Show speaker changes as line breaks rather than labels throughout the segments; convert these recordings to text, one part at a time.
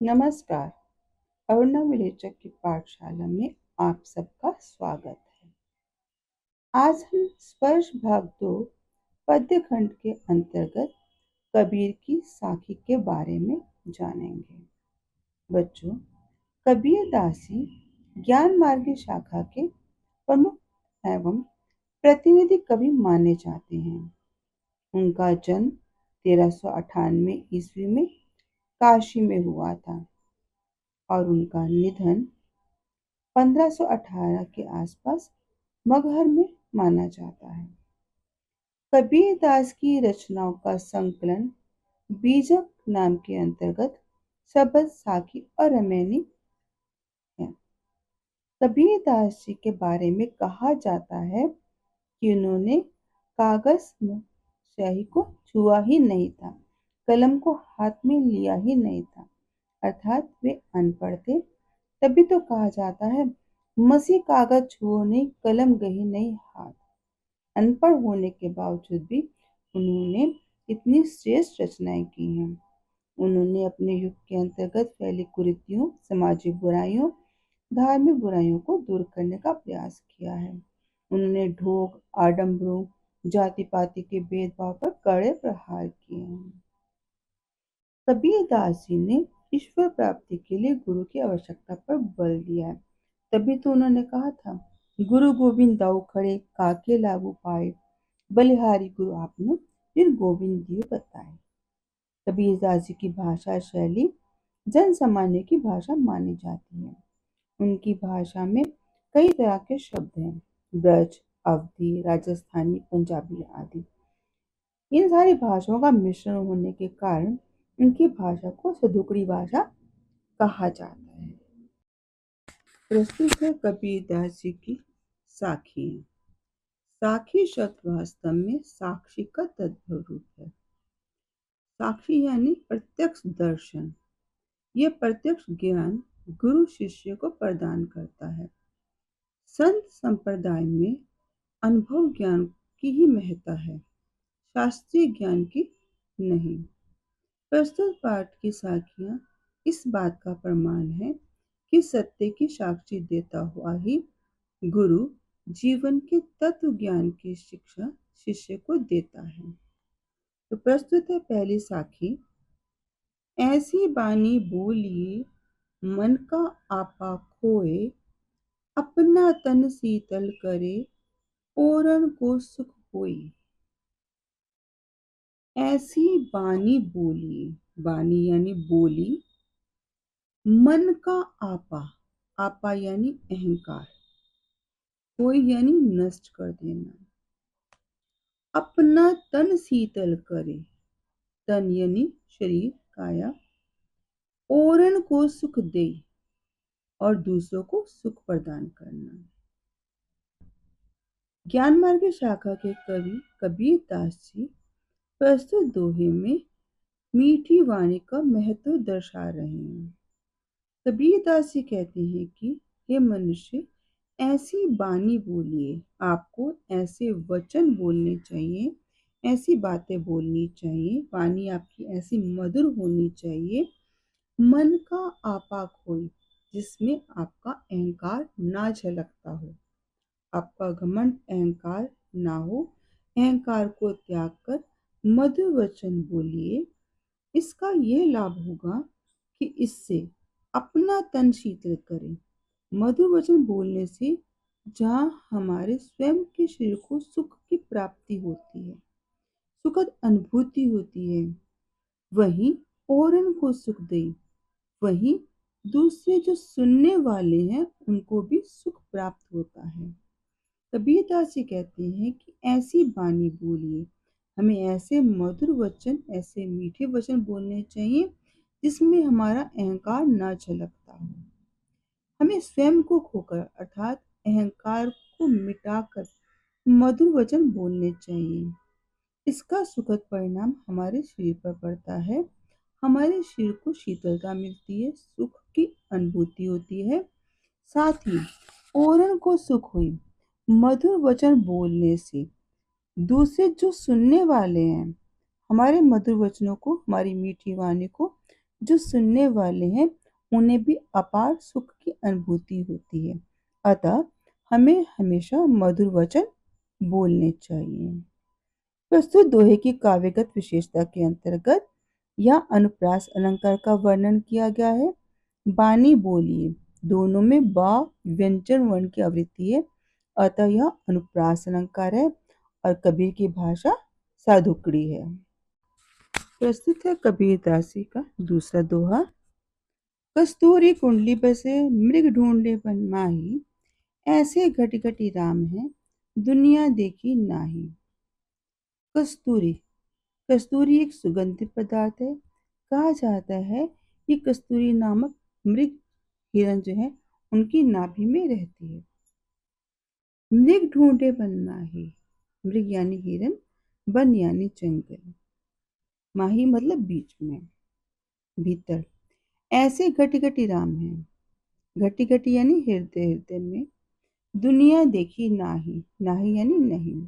नमस्कार। अरुणा विलेचक की पाठशाला में आप सबका स्वागत है। आज हम स्पर्श भाग 2 पद्य खंड के अंतर्गत कबीर की साखी के बारे में जानेंगे। बच्चों, कबीर दासी ज्ञान मार्ग की शाखा के प्रमुख एवं प्रतिनिधि कवि माने जाते हैं। उनका जन्म 1398 ईस्वी में काशी में हुआ था और उनका निधन 1518 के आसपास मगहर में माना जाता है। कबीर दास की रचनाओं का संकलन बीजक नाम के अंतर्गत शबद, साखी और रमैनी है। कबीर दास जी के बारे में कहा जाता है कि उन्होंने कागज स्याही को छुआ ही नहीं था, कलम को हाथ में लिया ही नहीं था, अर्थात वे अनपढ़ थे। तभी तो कहा जाता है, मसी कागज छुओ नहीं, कलम गही नहीं हाथ। अनपढ़ होने के बावजूद भी उन्होंने इतनी श्रेष्ठ रचनाएं की हैं। उन्होंने अपने युग के अंतर्गत फैली कुरीतियों, सामाजिक बुराइयों, धार्मिक बुराइयों को दूर करने का प्रयास किया है। उन्होंने ढोंग, आडंबरों, जाति पाति के भेदभाव पर कड़े प्रहार किए हैं। कबीर दास जी ने ईश्वर प्राप्ति के लिए गुरु की आवश्यकता पर बल दिया है। तभी तो उन्होंने कहा था, गुरु गोविंद दाऊ खड़े काके लागू पाए, बलिहारी गुरु आपने जिन गोविंद दिए बताए। कबीर दास जी की भाषा शैली जन सामान्य की भाषा मानी जाती है। उनकी भाषा में कई तरह के शब्द हैं, ब्रज, अवधी, राजस्थानी, पंजाबी आदि। इन सारी भाषाओं का मिश्रण होने के कारण इनकी भाषा को सदुकड़ी भाषा कहा जाता है। प्रस्तुत है कबीर दास जी की साखी। साखी शब्द वास्तव में साक्षी का तद्भव रूप है। साक्षी यानी प्रत्यक्ष दर्शन। यह प्रत्यक्ष ज्ञान गुरु शिष्य को प्रदान करता है। संत संप्रदाय में अनुभव ज्ञान की ही महत्ता है, शास्त्रीय ज्ञान की नहीं। प्रस्तुत पाठ की साखियां इस बात का प्रमाण है कि सत्य की साक्षी देता हुआ ही गुरु जीवन के तत्व ज्ञान की शिक्षा शिष्य को देता है। तो प्रस्तुत है पहली साखी। ऐसी बानी बोलिए मन का आपा खोए, अपना तन शीतल करे ओरन को सुख होई। ऐसी बानी बोलिए, बानी यानी बोली, मन का आपा, आपा यानी अहंकार, कोई यानी नष्ट कर देना, अपना तन शीतल करे, तन यानी शरीर, काया, औरन को सुख दे और दूसरों को सुख प्रदान करना। ज्ञान मार्ग शाखा के कवि कबीर दास जी प्रस्तुत दोहे में मीठी वाणी का महत्व दर्शा रहे हैं। कबीर दास जी कहते हैं कि हे मनुष्य, ऐसी बानी बोलिए, आपको ऐसे वचन बोलने चाहिए, ऐसी बातें बोलनी चाहिए, वाणी आपकी ऐसी मधुर होनी चाहिए, मन का आपा खोई, जिसमें आपका अहंकार ना झलकता हो, आपका घमंड अहंकार ना हो। अहंकार को त्याग कर मधुर वचन बोलिए। इसका यह लाभ होगा कि इससे अपना तन शीतल करें। मधुर वचन बोलने से जहाँ हमारे स्वयं के शरीर को सुख की प्राप्ति होती है, सुखद अनुभूति होती है, वहीं औरन को सुख दे, वहीं दूसरे जो सुनने वाले हैं उनको भी सुख प्राप्त होता है। कबीर दास जी कहते हैं कि ऐसी बानी बोलिए, हमें ऐसे मधुर वचन, ऐसे मीठे वचन बोलने चाहिए जिसमें हमारा अहंकार ना झलकता हो। हमें स्वयं को खोकर अर्थात अहंकार को मिटाकर मधुर वचन बोलने चाहिए। इसका सुखद परिणाम हमारे शरीर पर पड़ता है। हमारे शरीर को शीतलता मिलती है, सुख की अनुभूति होती है। साथ ही औरन को सुख हुई, मधुर वचन बोलने से दूसरे जो सुनने वाले हैं हमारे मधुर वचनों को, हमारी मीठी वाणी को जो सुनने वाले हैं उन्हें भी अपार सुख की अनुभूति होती है। अतः हमें हमेशा मधुर वचन बोलने चाहिए। प्रस्तुत दोहे की काव्यगत विशेषता के अंतर्गत यह अनुप्रास अलंकार का वर्णन किया गया है। बानी बोलिए दोनों में बा व्यंजन वर्ण की आवृत्ति है, अतः यह अनुप्रास अलंकार है और कबीर की भाषा साधुकड़ी है। प्रस्तुत है कबीर दासी का दूसरा दोहा। कस्तूरी कुंडली बसे मृग ढूंढे बन माही, ऐसे घटी घटी राम है दुनिया देखी नाही। कस्तूरी कस्तूरी एक सुगंधित पदार्थ है। कहा जाता है कि कस्तूरी नामक मृग हिरण जो है उनकी नाभि में रहती है। मृग ढूंढे बन माही, मृग यानी हिरण, बन यानी जंगल, माही मतलब बीच में, भीतर। ऐसे घटी घटी राम है, घटी घटी यानी हृदय, हृदय में। दुनिया देखी नाही, नाही यानी नहीं।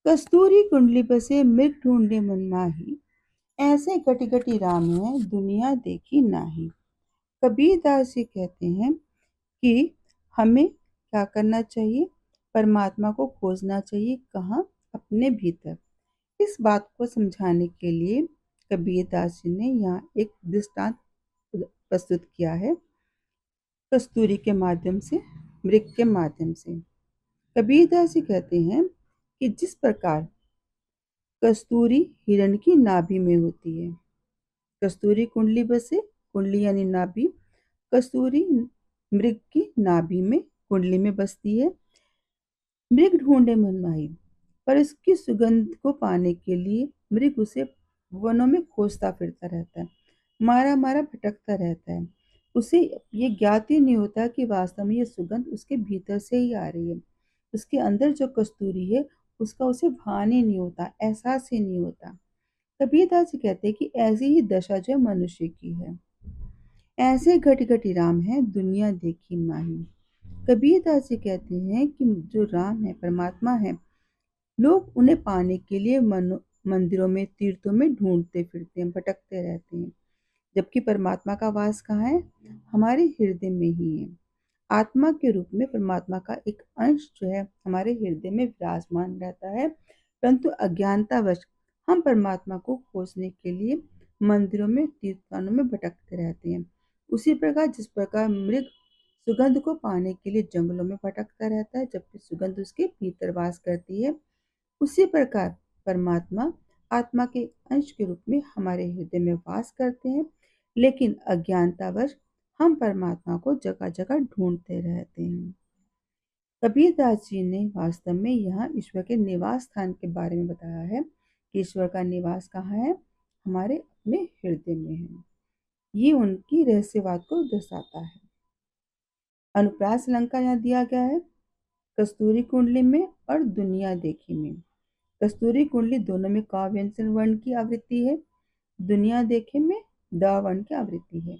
कस्तूरी कुंडली बसे मृग ढूंढे मन माही, ऐसे घटी घटी राम है दुनिया देखी नाही। कबीर दास जी कहते हैं कि हमें क्या करना चाहिए? परमात्मा को खोजना चाहिए। कहाँ? अपने भीतर। इस बात को समझाने के लिए कबीर दास जी ने यहाँ एक दृष्टांत प्रस्तुत किया है, कस्तूरी के माध्यम से, मृग के माध्यम से। कबीर दास जी कहते हैं कि जिस प्रकार कस्तूरी हिरण की नाभि में होती है, कस्तूरी कुंडली बसे, कुंडली यानी नाभि, कस्तूरी मृग की नाभि में, कुंडली में बसती है। मृग ढूंढे मनमाही, पर इसकी सुगंध को पाने के लिए मृग उसे वनों में खोजता फिरता रहता है, मारा मारा भटकता रहता है। उसे ये ज्ञात ही नहीं होता कि वास्तव में ये सुगंध उसके भीतर से ही आ रही है। उसके अंदर जो कस्तूरी है उसका उसे भान ही नहीं होता, एहसास ही नहीं होता। कबीरदास जी कहते हैं कि ऐसी ही दशा जो है मनुष्य की है। ऐसे घटी घटी राम है दुनिया देखी माही। कबीरदास जी कहते हैं कि जो राम है, परमात्मा है, लोग उन्हें पाने के लिए मंदिरों में, तीर्थों में ढूंढते फिरते हैं, भटकते रहते हैं। जबकि परमात्मा का वास कहाँ है? हमारे हृदय में ही है। आत्मा के रूप में परमात्मा का एक अंश जो है हमारे हृदय में विराजमान रहता है, परंतु अज्ञानतावश हम परमात्मा को खोजने के लिए मंदिरों में, तीर्थस्थानों में भटकते रहते हैं। उसी प्रकार जिस प्रकार मृग सुगंध को पाने के लिए जंगलों में भटकता रहता है, जबकि सुगंध उसके भीतर वास करती है, उसी प्रकार परमात्मा आत्मा के अंश के रूप में हमारे हृदय में वास करते हैं, लेकिन अज्ञानतावश हम परमात्मा को जगह जगह ढूंढते रहते हैं। कबीरदास जी ने वास्तव में यहाँ ईश्वर के निवास स्थान के बारे में बताया है कि ईश्वर का निवास कहाँ है? हमारे अपने हृदय में है। ये उनकी रहस्यवाद को दर्शाता है। अनुप्रास अलंकार यहाँ दिया गया है कस्तूरी कुंडली में और दुनिया देखी में। कस्तूरी कुंडली दोनों में का व्यंजन वर्ण की आवृत्ति है, दुनिया देखे में द वर्ण की आवृत्ति है।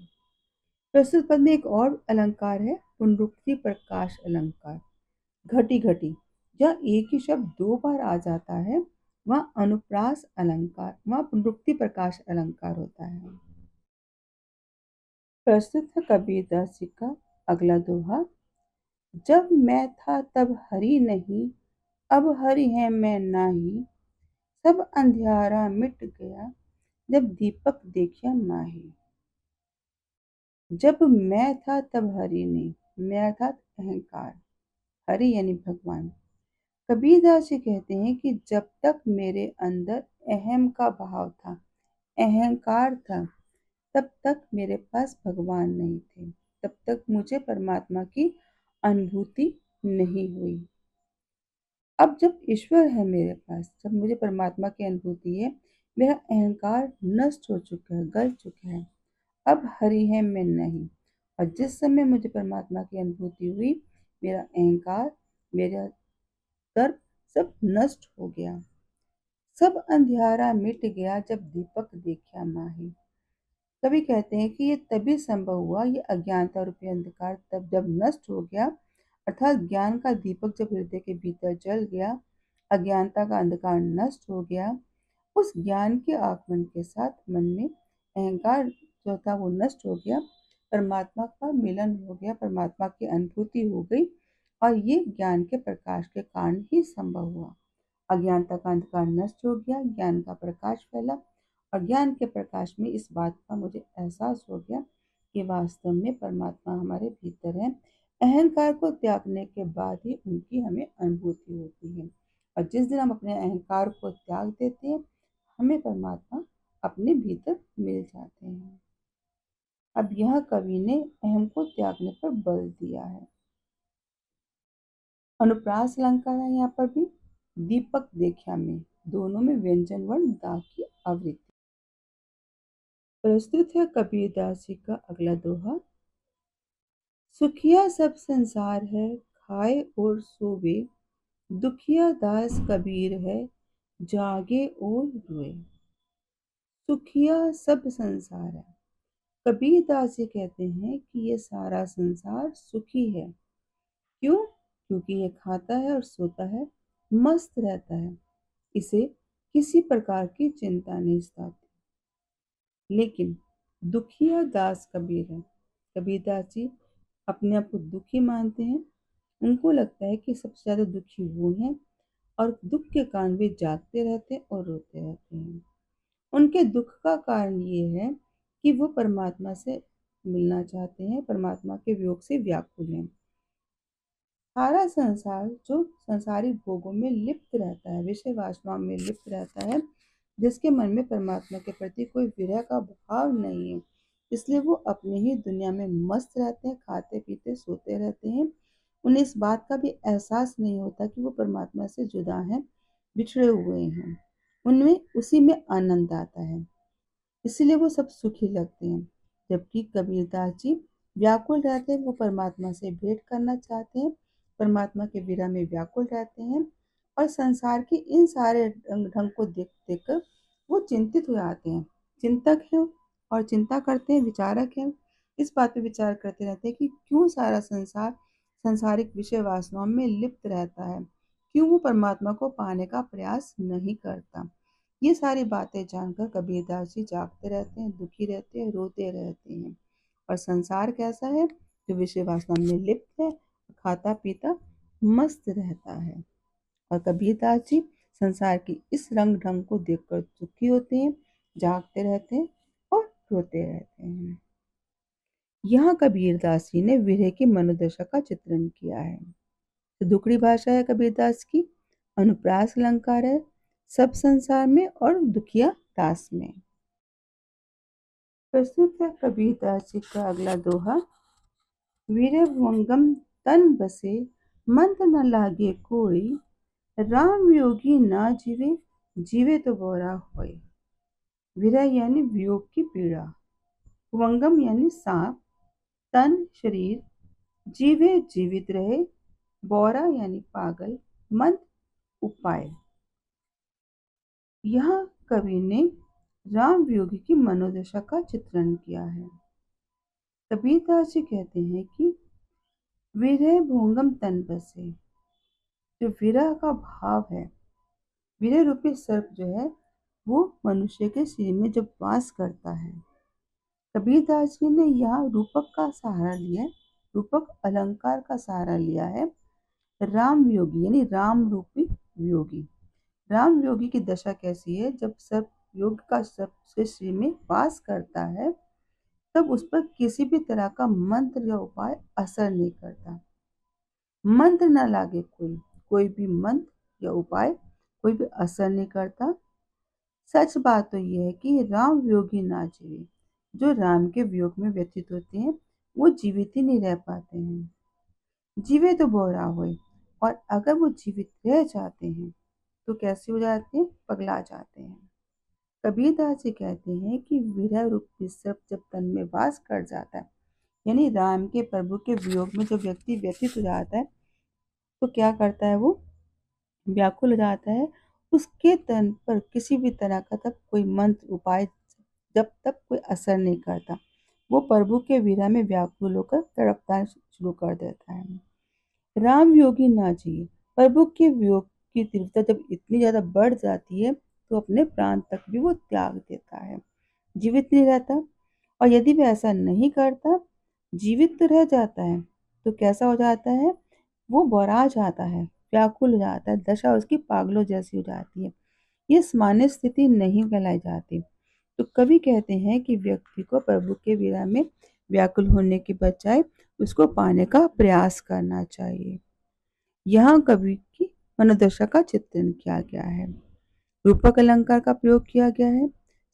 प्रस्तुत पद में एक और अलंकार है पुनरुक्ति प्रकाश अलंकार। घटी घटी, जहाँ एक ही शब्द दो बार आ जाता है वह अनुप्रास अलंकार, वह पुनरुक्ति प्रकाश अलंकार होता है। प्रस्तुत है कबीरदास जी का अगला दोहा। जब मैं था तब हरि नहीं, अब हरि है मैं नाही, सब अंधियारा मिट गया जब दीपक देखा माही। जब मैं था तब हरि नहीं, मैं अर्थात अहंकार, हरि यानी भगवान। कबीरदास जी कहते हैं कि जब तक मेरे अंदर अहम का भाव था, अहंकार था, तब तक मेरे पास भगवान नहीं थे, तब तक मुझे परमात्मा की अनुभूति नहीं हुई। अब जब ईश्वर है मेरे पास, जब मुझे परमात्मा की अनुभूति है, मेरा अहंकार नष्ट हो चुका है, गल चुका है। अब हरि है मैं नहीं, और जिस समय मुझे परमात्मा की अनुभूति हुई, मेरा अहंकार, मेरा तर्क सब नष्ट हो गया। सब अंधियारा मिट गया जब दीपक देखा माही। कवि कहते हैं कि ये तभी संभव हुआ, ये अज्ञानता रूपी अंधकार तब जब नष्ट हो गया, अर्थात ज्ञान का दीपक जब हृदय के भीतर जल गया, अज्ञानता का अंधकार नष्ट हो गया। उस ज्ञान के आगमन के साथ मन में अहंकार जो था वो नष्ट हो गया, परमात्मा का मिलन हो गया, परमात्मा की अनुभूति हो गई और ये ज्ञान के प्रकाश के कारण ही संभव हुआ। अज्ञानता का अंधकार नष्ट हो गया, ज्ञान का प्रकाश फैला और ज्ञान के प्रकाश में इस बात का मुझे एहसास हो गया कि वास्तव में परमात्मा हमारे भीतर है। अहंकार को त्यागने के बाद ही उनकी हमें अनुभूति होती है और जिस दिन हम अपने अहंकार को त्याग देते हैं, हमें परमात्मा अपने भीतर मिल जाते हैं। अब यह कवि ने अहम को त्यागने पर बल दिया है। अनुप्रास अलंकार है यहाँ पर भी। दीपक देखा में, दोनों में व्यंजन वर्ण दा की आवृत्ति। प्रस्तुत है कबीरदास जी का अगला दोहा। सुखिया सब संसार है, खाए और सोवे, दुखिया दास कबीर है, जागे और रोए। सुखिया सब संसार है। कबीरदास जी कहते हैं कि ये सारा संसार सुखी है। क्यों? क्योंकि ये खाता है और सोता है, मस्त रहता है, इसे किसी प्रकार की चिंता नहीं सताती। लेकिन दुखिया दास कबीर है। कबीरदास जी अपने आप को दुखी मानते हैं। उनको लगता है कि सबसे ज्यादा दुखी वो हैं और दुख के कारण वे जागते रहते हैं और रोते रहते हैं। उनके दुख का कारण ये है कि वो परमात्मा से मिलना चाहते हैं, परमात्मा के वियोग से व्याकुल हैं। सारा संसार जो संसारिक भोगों में लिप्त रहता है, विषय वासनाओं में लिप्त रहता है, जिसके मन में परमात्मा के प्रति कोई विरह का भाव नहीं है, इसलिए वो अपनी ही दुनिया में मस्त रहते हैं, खाते पीते सोते रहते हैं। उन्हें इस बात का भी एहसास नहीं होता कि वो परमात्मा से जुदा हैं, बिछड़े हुए हैं। उनमें उसी में आनंद आता है, इसीलिए वो सब सुखी लगते हैं। जबकि कबीरदास जी व्याकुल रहते हैं, वो परमात्मा से भेंट करना चाहते हैं, परमात्मा के विरह में व्याकुल रहते हैं और संसार के इन सारे रंग ढंग को देख देख कर वो चिंतित हो जाते हैं। चिंतक हैं और चिंता करते हैं, विचारक हैं। इस बात पे विचार करते रहते हैं कि क्यों सारा संसार संसारिक विषय वासनाओं में लिप्त रहता है, क्यों वो परमात्मा को पाने का प्रयास नहीं करता। ये सारी बातें जानकर कबीरदास जी जागते रहते हैं, दुखी रहते हैं, रोते रहते हैं। और संसार कैसा है? जो विषय वासना में लिप्त है, खाता पीता मस्त रहता है। और कबीरदास जी संसार की इस रंग ढंग को देखकर दुखी होते हैं, जागते रहते हैं और रोते रहते हैं। यहाँ कबीरदास जी ने विरह की मनोदशा का चित्रण किया है। तो दुखड़ी भाषा है कबीरदास की, अनुप्रास अलंकार है, सब संसार में और दुखिया दास में। प्रस्तुत है कबीरदास जी का अगला दोहा। वीरे वंगम तन बसे, मंत न लागे कोई, राम योगी ना जीवे, जीवे तो बोरा होए। विरह यानी वियोग की पीड़ा, वंगम यानी सांप, तन शरीर, जीवे जीवित रहे, बोरा यानी पागल, मंत उपाय। यहाँ कवि ने राम वियोगी की मनोदशा का चित्रण किया है। कबीरदास जी कहते हैं कि विरह भोंगम तन बसे, जो विरह का भाव है, विरह रूपी सर्प जो है वो मनुष्य के शरीर में जब वास करता है। कबीरदास जी ने यहाँ रूपक का सहारा लिया है, रूपक अलंकार का सहारा लिया है। राम वियोगी यानी राम रूपी वियोगी। राम योगी की दशा कैसी है? जब सर्प योग का सर्प उसके शरीर में वास करता है, तब उस पर किसी भी तरह का मंत्र या उपाय असर नहीं करता। मंत्र न लागे कोई, कोई भी मंत्र या उपाय कोई भी असर नहीं करता। सच बात तो यह है कि राम वियोगी ना जीवे, जो राम के वियोग में व्यथित होते हैं वो जीवित ही नहीं रह पाते हैं। जीवे तो बोरा हुए, और अगर वो जीवित रह जाते हैं तो कैसे हो जाते हैं? पगला जाते हैं। कबीरदास जी कहते हैं कि विरह रूपी सर्प जब तन में वास कर जाता है, यानी राम के प्रभु के वियोग में जो व्यक्ति व्यथित हो जाता है, तो क्या करता है? वो व्याकुल हो जाता है। उसके तन पर किसी भी तरह का तब कोई मंत्र उपाय जब तक कोई असर नहीं करता, वो प्रभु के विरह में व्याकुल होकर तड़पना शुरू कर देता है। राम योगी ना जिए, प्रभु के वियोग की तीव्रता जब इतनी ज्यादा बढ़ जाती है तो अपने प्राण तक भी वो त्याग देता है, जीवित नहीं रहता। और यदि वह ऐसा नहीं करता, जीवित तो रह जाता है, तो कैसा हो जाता है? वो बौरा जाता है, व्याकुल हो जाता है, दशा उसकी पागलों जैसी हो जाती है। ये सामान्य स्थिति नहीं कहलाई जाती। तो कवि कहते हैं कि व्यक्ति को प्रभु के विरह में व्याकुल होने की बजाय उसको पाने का प्रयास करना चाहिए। यहाँ कवि की मनोदशा का चित्रण किया गया है। रूपक अलंकार का प्रयोग किया गया है।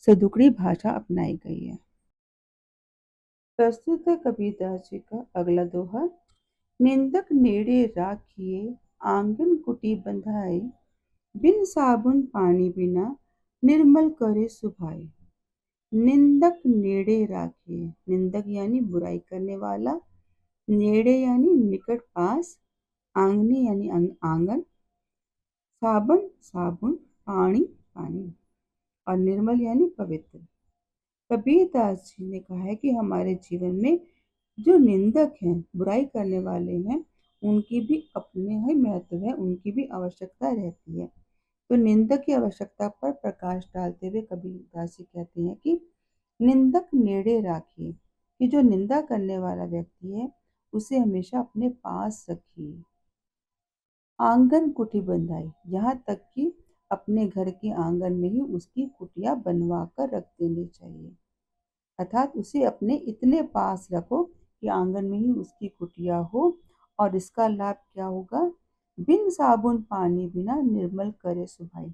सदुकड़ी भाषा अपनाई गई है। प्रस्तुत है कबीरदास जी का अगला दोहा। निंदक नेड़े राखिए, आंगन कुटी बंधाए, बिन साबुन पानी बिना निर्मल करे सुभाए। निंदक नेड़े राखिए, निंदक यानी बुराई करने वाला, नेड़े यानी निकट पास, आंगनी यानी आंगन, साबन साबुन, पानी पानी और निर्मल यानी पवित्र। कबीरदास जी ने कहा है कि हमारे जीवन में जो निंदक हैं, बुराई करने वाले हैं, उनकी भी अपने ही महत्व है, उनकी भी आवश्यकता रहती है। तो निंदक की आवश्यकता पर प्रकाश डालते हुए कबीरदास जी कहते हैं कि निंदक नेड़े राखिए, कि जो निंदा करने वाला व्यक्ति है उसे हमेशा अपने पास रखिए। आंगन कुटी बंधाई, यहाँ तक कि अपने घर के आंगन में ही उसकी कुटिया बनवा कर रख देनी चाहिए। अर्थात उसे अपने इतने पास रखो कि आंगन में ही उसकी कुटिया हो। और इसका लाभ क्या होगा? बिन साबुन पानी बिना निर्मल करे सुभाई,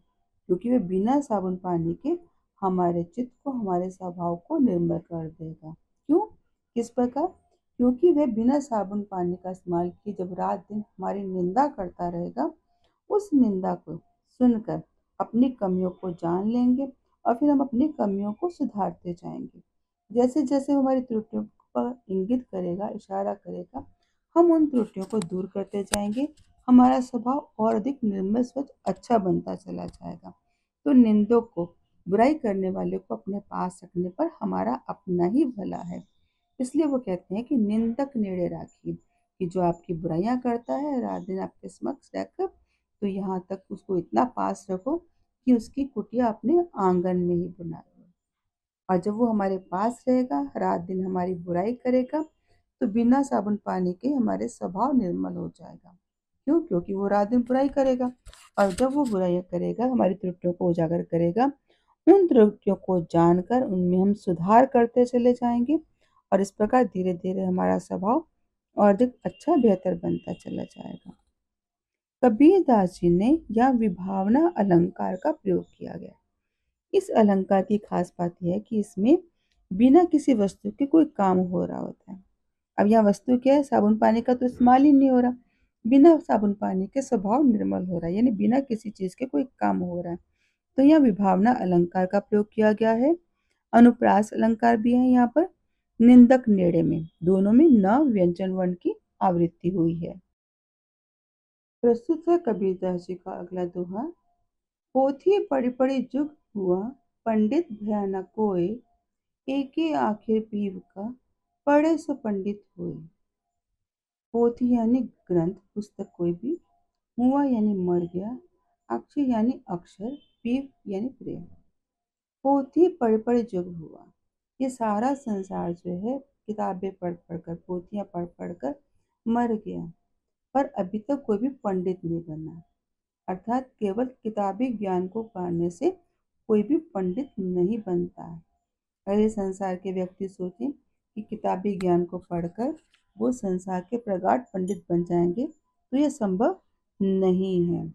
क्योंकि वह बिना साबुन पानी के हमारे चित्त को, हमारे स्वभाव को निर्मल कर देगा। क्यों? किस प्रकार? क्योंकि वह बिना साबुन पानी का इस्तेमाल किए जब रात दिन हमारी निंदा करता रहेगा, उस निंदा को सुनकर अपनी कमियों को जान लेंगे और फिर हम अपनी कमियों को सुधारते जाएंगे। जैसे जैसे वो हमारी त्रुटियों पर इंगित करेगा, इशारा करेगा, हम उन त्रुटियों को दूर करते जाएंगे। हमारा स्वभाव और अधिक निर्मल, स्वच्छ, अच्छा बनता चला जाएगा। तो निंदक को, बुराई करने वाले को अपने पास रखने पर हमारा अपना ही भला है। इसलिए वो कहते हैं कि निंदक नेड़े राखिए, कि जो आपकी बुराइयां करता है रात दिन आपके समक्ष रहकर, तो यहाँ तक उसको इतना पास रखो कि उसकी कुटिया अपने आंगन में ही बना लो। और जब वो हमारे पास रहेगा, रात दिन हमारी बुराई करेगा, तो बिना साबुन पानी के हमारे स्वभाव निर्मल हो जाएगा। क्यों? क्योंकि वो रात दिन बुराई करेगा। और जब वो बुराई करेगा, हमारी त्रुटियों को उजागर करेगा, उन त्रुटियों को जानकर उनमें हम सुधार करते चले जाएंगे और इस प्रकार धीरे धीरे हमारा स्वभाव और अधिक अच्छा, बेहतर बनता चला जाएगा। कबीरदास जी ने यह विभावना अलंकार का प्रयोग किया गया। इस अलंकार की खास बात यह है कि इसमें बिना किसी वस्तु के कोई काम हो रहा होता है। अब यहाँ वस्तु क्या है? साबुन पानी का तो इस्तेमाल ही नहीं हो रहा। बिना साबुन पानी के स्वभाव निर्मल हो रहा है, यानी बिना किसी चीज के कोई काम हो रहा है। तो यहाँ विभावना अलंकार का प्रयोग किया गया है। अनुप्रास अलंकार भी है यहाँ पर। निंदक नेड़े में, दोनों में न व्यंजन वर्ण की आवृत्ति हुई है। प्रस्तुत है कबीरदास जी का अगला दोहा। पोथी पढ़ी पढ़ी जुग हुआ, पंडित भया न कोय, एके आखिर पीव का, पढ़े सो पंडित होय। पोथी यानी ग्रंथ, पुस्तक कोई भी, हुआ यानी मर गया, अक्षर यानी अक्षर, पीव यानी प्रेम। पोथी पढ़ पढ़ जुग हुआ, ये सारा संसार जो है किताबें पढ़ पढ़ कर, पोथियां पढ़ पढ़ कर मर गया, पर अभी तक कोई भी पंडित नहीं बना। अर्थात केवल किताबी ज्ञान को पढ़ने से कोई भी पंडित नहीं बनता है। अगर ये संसार के व्यक्ति सोचें कि किताबी ज्ञान को पढ़कर वो संसार के प्रगाढ़ पंडित बन जाएंगे, तो यह संभव नहीं है।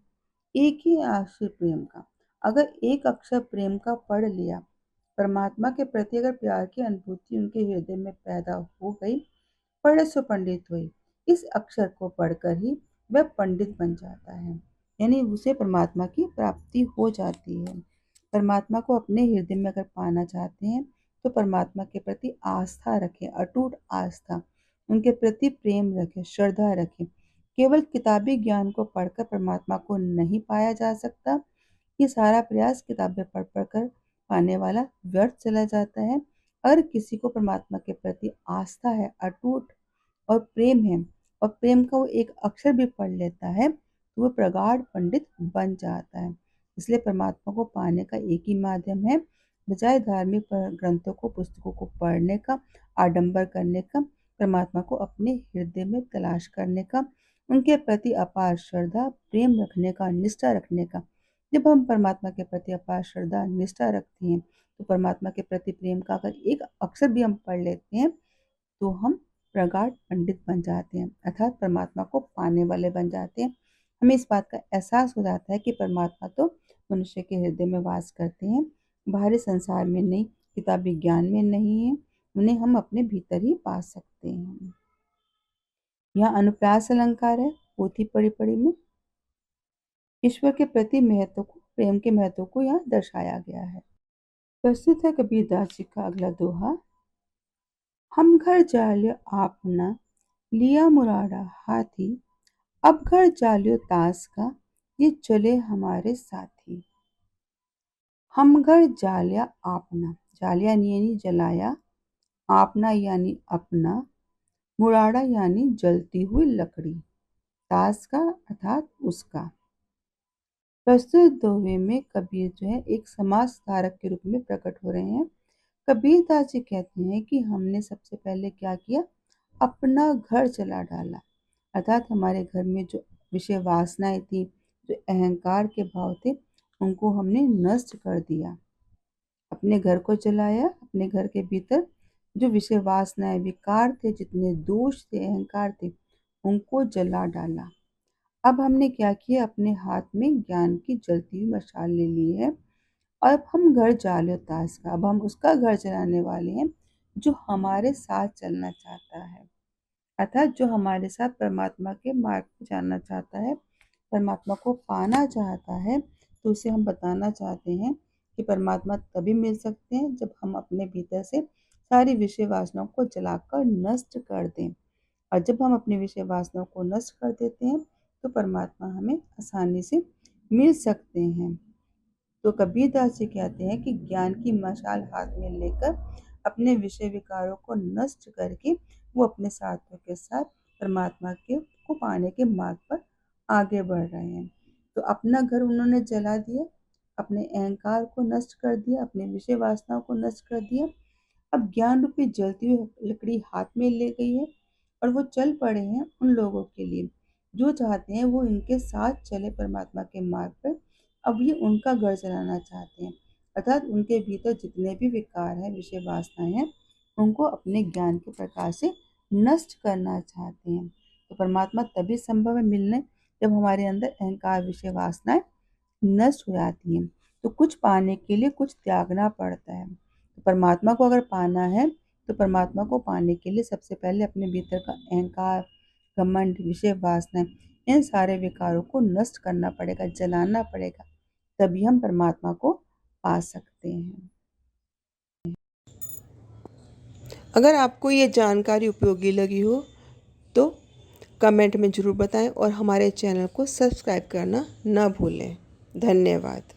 एक ही अक्षर प्रेम का, अगर एक अक्षर प्रेम का पढ़ लिया, परमात्मा के प्रति अगर प्यार की अनुभूति उनके हृदय में पैदा हो गई, पढ़े सो पंडित हुई, इस अक्षर को पढ़कर ही वह पंडित बन जाता है, यानी उसे परमात्मा की प्राप्ति हो जाती है। परमात्मा को अपने हृदय में अगर पाना चाहते हैं, तो परमात्मा के प्रति आस्था रखें, अटूट आस्था, उनके प्रति प्रेम रखें, श्रद्धा रखें। केवल किताबी ज्ञान को पढ़कर परमात्मा को नहीं पाया जा सकता। ये सारा प्रयास किताबें पढ़ पढ़ कर पाने वाला व्यर्थ चला जाता है। अगर किसी को परमात्मा के प्रति आस्था है, अटूट और प्रेम है, और प्रेम का वो एक अक्षर भी पढ़ लेता है, तो वो प्रगाढ़ पंडित बन जाता है। इसलिए परमात्मा को पाने का एक ही माध्यम है, बजाय धार्मिक ग्रंथों को, पुस्तकों को पढ़ने का, आडंबर करने का, परमात्मा को अपने हृदय में तलाश करने का, उनके प्रति अपार श्रद्धा, प्रेम रखने का, निष्ठा रखने का। जब हम परमात्मा के प्रति अपार श्रद्धा, निष्ठा रखते हैं, तो परमात्मा के प्रति प्रेम का अगर एक अक्षर भी हम पढ़ लेते हैं, तो हम प्रगाढ़ पंडित बन जाते हैं, अर्थात परमात्मा को पाने वाले बन जाते हैं। हमें इस बात का एहसास हो जाता है कि परमात्मा तो मनुष्य के हृदय में वास करते हैं, बाहरी संसार में नहीं, किताबी ज्ञान में नहीं है। उन्हें हम अपने भीतर ही पा सकते हैं। यहाँ अनुप्रास अलंकार है पोथी पड़ी पड़ी में। ईश्वर के प्रति महत्व को, प्रेम के महत्व को यहाँ दर्शाया गया है। प्रस्तुत है कबीरदास जी का अगला दोहा। हम घर जालियो आपना, लिया मुरादा हाथी, अब घर जालियो तास का, ये चले हमारे साथी। हम घर जालिया आपना, जालिया यानी जलाया, आपना यानी अपना, मुरादा यानी जलती हुई लकड़ी, तास का अर्थात उसका। प्रस्तुत दोहे में कबीर जो है एक समाज सुधारक के रूप में प्रकट हो रहे हैं। कबीरदास जी कहते हैं कि हमने सबसे पहले क्या किया, अपना घर जला डाला, अर्थात हमारे घर में जो विषय वासनाएं थी, जो अहंकार के भाव थे, उनको हमने नष्ट कर दिया। अपने घर को जलाया, अपने घर के भीतर जो विषय वासनाएं, विकार थे, जितने दोष थे, अहंकार थे, उनको जला डाला। अब हमने क्या किया, अपने हाथ में ज्ञान की जलती हुई मशाल ले ली है। और अब हम घर जालियो तास का, अब हम उसका घर चलाने वाले हैं जो हमारे साथ चलना चाहता है, अर्थात जो हमारे साथ परमात्मा के मार्ग पर जाना चाहता है, परमात्मा को पाना चाहता है। तो उसे हम बताना चाहते हैं कि परमात्मा तभी मिल सकते हैं जब हम अपने भीतर से सारी विषय वासनाओं को जलाकर नष्ट कर दें। और जब हम अपनी विषय वासनाओं को नष्ट कर देते हैं, तो परमात्मा हमें आसानी से मिल सकते हैं। तो कबीरदास जी कहते हैं कि ज्ञान की मशाल हाथ में लेकर अपने विषय विकारों को नष्ट करके वो अपने साथियों के साथ परमात्मा के को पाने के मार्ग पर आगे बढ़ रहे हैं। तो अपना घर उन्होंने जला दिया, अपने अहंकार को नष्ट कर दिया, अपने विषय वासनाओं को नष्ट कर दिया। अब ज्ञान रूपी जलती हुई लकड़ी हाथ में ले गई है और वो चल पड़े हैं उन लोगों के लिए जो चाहते हैं वो इनके साथ चले परमात्मा के मार्ग पर। अब ये उनका घर चलाना चाहते हैं, अर्थात उनके भीतर जितने भी विकार हैं, विषय वासनाएं हैं, उनको अपने ज्ञान के प्रकाश से नष्ट करना चाहते हैं। तो परमात्मा तभी संभव है मिलने जब हमारे अंदर अहंकार, विषय वासनाएं नष्ट हो जाती हैं। तो कुछ पाने के लिए कुछ त्यागना पड़ता है। तो परमात्मा को अगर पाना है, तो परमात्मा को पाने के लिए सबसे पहले अपने भीतर का अहंकार, घमंड, विषय वासनाएं, इन सारे विकारों को नष्ट करना पड़ेगा, जलाना पड़ेगा, तभी हम परमात्मा को पा सकते हैं।
अगर आपको ये जानकारी उपयोगी लगी हो तो कमेंट में ज़रूर बताएं और हमारे चैनल को सब्सक्राइब करना न भूलें। धन्यवाद।